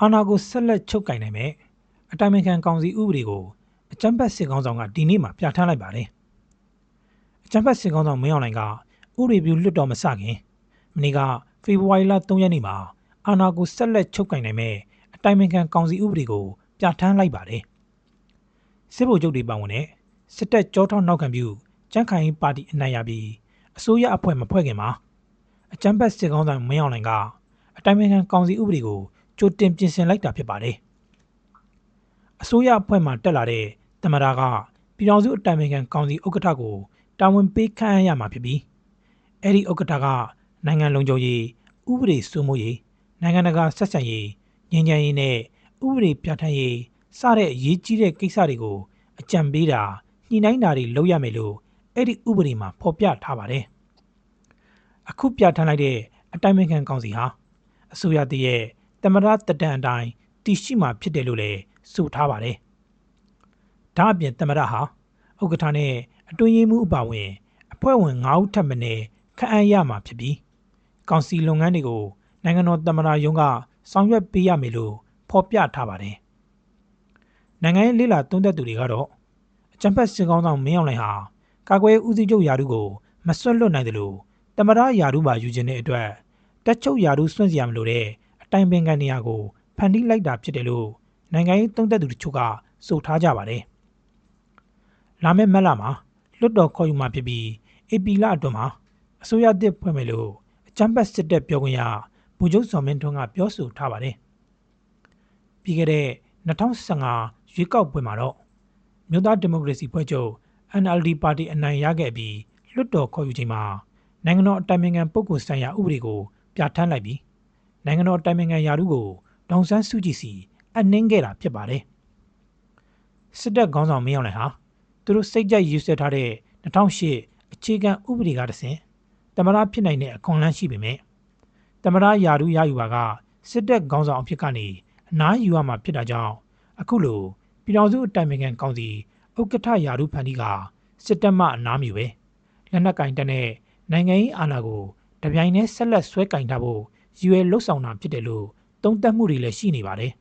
အာဏာကိုဆက်လက်ချုပ်ကိုင်နိုင်မဲ့အတိုင်ပင်ခံကောင်စီဥပဒေကိုအကြမ်းဖက်စစ်ကောင်ဆောင်ကဒီနေ့မှပြဋ္ဌာန်းလိုက်ပါတယ်။အကြမ်းဖက်စစ်ကောင်ဆောင်မင်းအောင်လှိုင်ကဥပဒေပြုလွှတ်တော်မစခင်မနေ့ကဖေဖော်ဝါရီလ3ရက်နေ့မှာအာဏာကိုဆက်လက်ချုပ်ကိုင်နိုင်မဲ့အတိုင်ပင်ခံကောင်စီဥပဒေကိုပြဋ္ဌာန်းလိုက်ပါတယ်။စစ်ဗိုလ်ချုပ်တွေပါဝင်တဲ့စစ်တပ်ကြောထောက်နောက်ခံပြုကြံ့ခိုင်ရေးပါတီအနိုင်ရပြီးအစိုးရအဖွဲ့မဖွဲ့ခင်မှာအကြမ်းဖက်စစ်ကောင်ဆောင်မင်းအောင်လှိုင်ကအတိုင်ပင်ခံကောင်စီဥပဒေကိုကြိုတင်ပြင်ဆင်လိုက်တာဖြစ်ပါတယ်။အစိုးရအဖွဲ့မှတက်လာတဲ့သမ္မတကပြည်ထောင်စုအတိုင်ပင်ခံကောင်စီဥက္ကဋ္ဌကိုတာဝန်ပေးခန့်အပ်ရမှာဖြစ်ပြီးအဲ့ဒီဥက္ကဋ္ဌကနိုင်ငံလုံခြုံရေးဥပဒေစိုးမိုးရေးနိုင်ငံတကာဆက်ဆံရေးငြိမ်းချမ်းရေးနဲ့ဥပဒေပြဋ္ဌာန်းရေးစတဲ့အရေးကြီးတဲ့ကိစ္စတွေကိုအကြံပေးတာညှိနှိုင်းတာတွေလုပ်ရမယ်လို့အဲ့ဒီဥပဒေမှာဖော်ပြထားပါတယ်။အခုပြဋ္ဌာန်းလိုက်တဲ့အတိုင်ပင်ခံကောင်စီဟာအစိုးရတည်းရဲ့သမ္မတတက်တန်းအတိုင်းတည်ရှိမှာဖြစ်တယ်လို့လည်းဆိုထားပါတယ်။ဒါအပြင်သမ္မတဟာဥက္ကဋ္ဌနဲ့အတွင်းရေးမှူးအပါအဝင်အဖွဲ့ဝင်9ဦးထပ်မံခန့်အပ်ရမှာဖြစ်ပြီးကောင်စီလုပ်ငန်းတွေကိုနိုင်ငံတော်သမ္မတရုံးကဆောင်ရွက်ပေးရမယ်လို့ဖော်ပြထားပါတယ်။နိုင်ငံရေးလေးလာသုံးသပ်သူတွေကတော့အကြမ်းဖက်စစ်ကောင်ဆောင်မင်းအောင်လှိုင်ဟာကာကွယ်ဦးစီးချုပ်ယာတုကိုမဆွတ်လွတ်နိုင်တယ်လို့သမ္မတယာတုပါယူခြင်းတဲ့အတွက်တက်ချုပ်ယာတုစွန့်စရာမလိုတဲ့အတိုင်ပင်ခံနေရာကိုဖန်တီးလိုက်တာဖြစ်တယ်လို့နိုင်ငံရေးသုံးသပ်သူတို့ကဆိုထားကြပါတယ်။လာမယ့်မတ်လမှာလွှတ်တော်ခေါ်ယူမှာဖြစ်ပြီးဧပြီလအတွင်းမှာအစိုးရသစ်ဖွဲ့မယ်လို့အကြမ်းဖက်စစ်တပ်ပြောခွင့်ရဗိုလ်ချုပ်စော်မင်းထွန်းကပြောဆိုထားပါတယ်။ပြီးခဲ့တဲ့2015ရွေးကောက်ပွဲမှာတော့မြို့သားဒီမိုကရေစီဖွဲ့ချုပ် NLD ပါတီအနိုင်ရခဲ့ပြီးလွှတ်တော်ခေါ်ယူချိန်မှာနိုင်ငံတော်အတိုင်ပင်ခံပုဂ္ဂိုလ်ဆိုင်ရာဥပဒေကိုပြဋ္ဌာန်းလိုက်ပြီးနိုင်ငံတော်အတိုင်ပင်ခံရာထူးကိုဒေါအောင်ဆန်းစုကြည်စီအနှင်းခဲ့တာဖြစ်ပါတယ်။စစ်တပ်ခေါင်းဆောင်မင်းအောင်လှိုင်ဟာသူတို့စိတ်ကြိုက်ရေးဆွဲထားတဲ့2008အခြေခံဥပဒေကတဆင့်သမ္မတဖြစ်နိုင်တဲ့အခွင့်အလမ်းရှိပေမဲ့သမ္မတယာတုရယူပါကစစ်တပ်ခေါင်းဆောင်အဖြစ်ကနေအနားယူရမှာဖြစ်တာကြောင့်အခုလိုပြည်ထောင်စုအတိုင်ပင်ခံကောင်စီဥက္ကဋ္ဌယာတုဖန်တီးကစစ်တပ်မှအနားမြူပဲလက်နက်ကင်တပ်နဲ့နိုင်ငံရေးအာဏာကိုတပြိုင်တည်းဆက်လက်ဆွဲကင်ထားဖို့ရည်ရွယ်လှုပ်ဆောင်တာဖြစ်တယ်လို့သုံးသပ်မှုတွေလည်းရှိနေပါတယ်